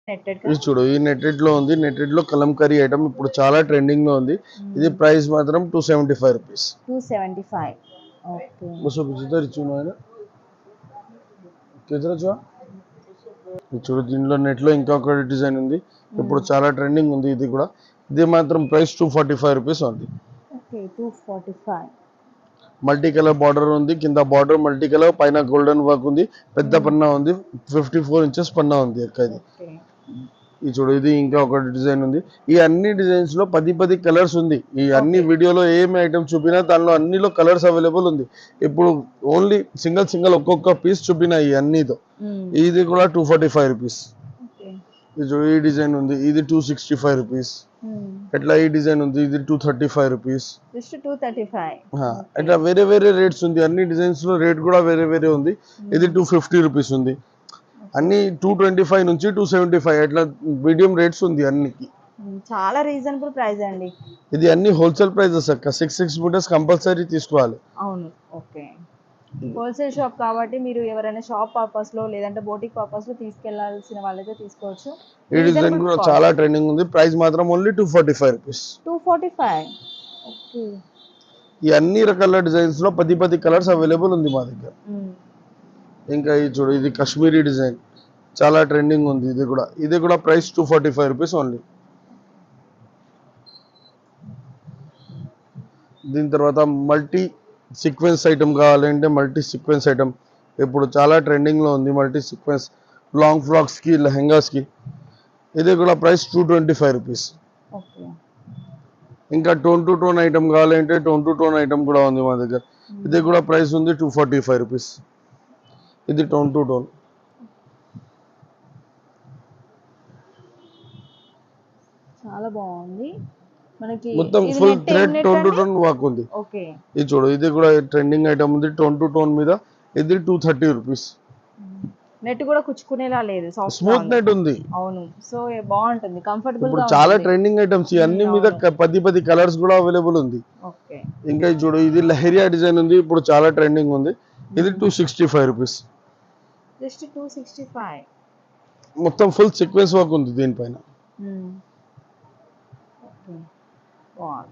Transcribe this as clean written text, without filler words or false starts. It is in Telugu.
నెట్టెడ్ ఇది చూడు, ఈ నెట్టెడ్ లో ఉంది. నెట్టెడ్ లో కలంకారీ ఐటమ్ ఇప్పుడు చాలా ట్రెండింగ్ లో ఉంది. ఇది ప్రైస్ మాత్రం 275 రూపీస్. 275. ఓకే. ముసో బిజిదర్ ఇచ్చును ఆయన కిదర జో. ఇది చూడు, దీనిలో నెట్ లో ఇంకొక డిజైన్ ఉంది. ఇప్పుడు చాలా ట్రెండింగ్ ఉంది ఇది కూడా. ఇది మాత్రం ప్రైస్ 245 రూపీస్ ఉంది. ఓకే, 245. మల్టీ కలర్ బార్డర్ ఉంది. కింద బార్డర్ మల్టీ కలర్, పైన గోల్డెన్ వర్క్ ఉంది. పెద్ద పన్నా ఉంది. 54 ఇంచెస్ పన్నా ఉంది అక్క ఇది. ఇది చూడు, ఇది ఇంకా ఒక డిజైన్ ఉంది. ఈ అన్ని డిజైన్స్ లో 10 కలర్స్ ఉంది. ఈ అన్ని వీడియోలో ఏం ఐటమ్ చూపినా దానిలో అన్నిలో కలర్స్ అవైలబుల్ ఉంది. ఇప్పుడు ఓన్లీ సింగిల్ ఒక్కొక్క పీస్ చూపినా ఈ అన్నితో. ఇది కూడా 245 రూపీస్. ఇది చూడు, ఈ డిజైన్ ఉంది. ఇది 265 రూపీస్. ఎట్లా ఈ డిజైన్ ఉంది. ఇది 235 రూపీస్. జస్ట్ 235. ఇట్లా వేరే వేరే రేట్స్ ఉంది. అన్ని డిజైన్స్ లో రేట్ కూడా వేరే వేరే ఉంది. ఇది 250 రూపీస్ ఉంది. అన్ని 225 నుంచి 275 అట్లా మీడియం రేట్స్ ఉంది అన్నికి. చాలా రీజనబుల్ ప్రైస్ అండి. ఇది అన్ని హోల్సేల్ ప్రైజెస్ అక్క. 6 మీటర్స్ కంపల్సరీ తీసుకోవాలి. అవును. ఓకే, హోల్సేల్ షాప్ కాబట్టి మీరు ఎవరైనా షాప్ పర్పస్ లో లేదంటే బోటిక్ పర్పస్ లో తీసుకెళ్లాల్సిన వాళ్ళైతే తీసుకోవచ్చు. ఈ డిజైన్ కూడా చాలా ట్రెండింగ్ ఉంది. ప్రైస్ మాత్రం ఓన్లీ 245 రూపీస్. 245. ఓకే. ఈ అన్ని రకాల డిజైన్స్ లో 10 కలర్స్ అవైలబుల్ ఉంది మా దగ్గర. ఇంకా ఇది చూడు, ఇది కాశ్మీరీ డిజైన్ చాలా ట్రెండింగ్ ఉంది. ఇది కూడా ప్రైస్ 245 రూపీస్ ఓన్లీ. దీని తర్వాత మల్టీ సీక్వెన్స్ ఐటమ్ కావాలంటే మల్టీ సీక్వెన్స్ ఐటమ్ ఇప్పుడు చాలా ట్రెండింగ్ లో ఉంది. మల్టీ సీక్వెన్స్ లాంగ్ ఫ్రాక్స్ కి, లెహంగాస్ కి. ఇది కూడా ప్రైస్ 225 రూపీస్. ఇంకా టోన్ టు టోన్ ఐటమ్ కావాలంటే టోన్ టు టోన్ ఐటమ్ కూడా ఉంది మా దగ్గర. ఇది కూడా ప్రైస్ ఉంది 245 రూపీస్. ఇది టోన్ టు టోన్. చాలా బాగుంది. మనకి మొత్తం full thread tone to tone work ఉంది. ఓకే. ఇది చూడు, ఇది కూడా ట్రెండింగ్ ఐటమ్ ఉంది. టోన్ టు టోన్ మీద ఇది 230 రూపీస్. నెట్ కూడా కుచ్చుకునేలా లేదు, స్మూత్ నెట్ ఉంది. అవును, సో బాగుంటుంది, కంఫర్టబుల్ గా. ఇప్పుడు చాలా ట్రెండింగ్ ఐటమ్స్ ఈ అన్ని మీద 10 కలర్స్ కూడా అవైలబుల్ ఉంది. ఓకే. ఇంకా ఇది చూడు, ఇది లహరియా డిజైన్ ఉంది. ఇప్పుడు చాలా ట్రెండింగ్ ఉంది. ఇది 265 రూపీస్. జస్ట్ 265. మొత్తం ఫుల్ సీక్వెన్స్ వర్క్ ఉంది దీనిపైన. ఓకే. వావ్.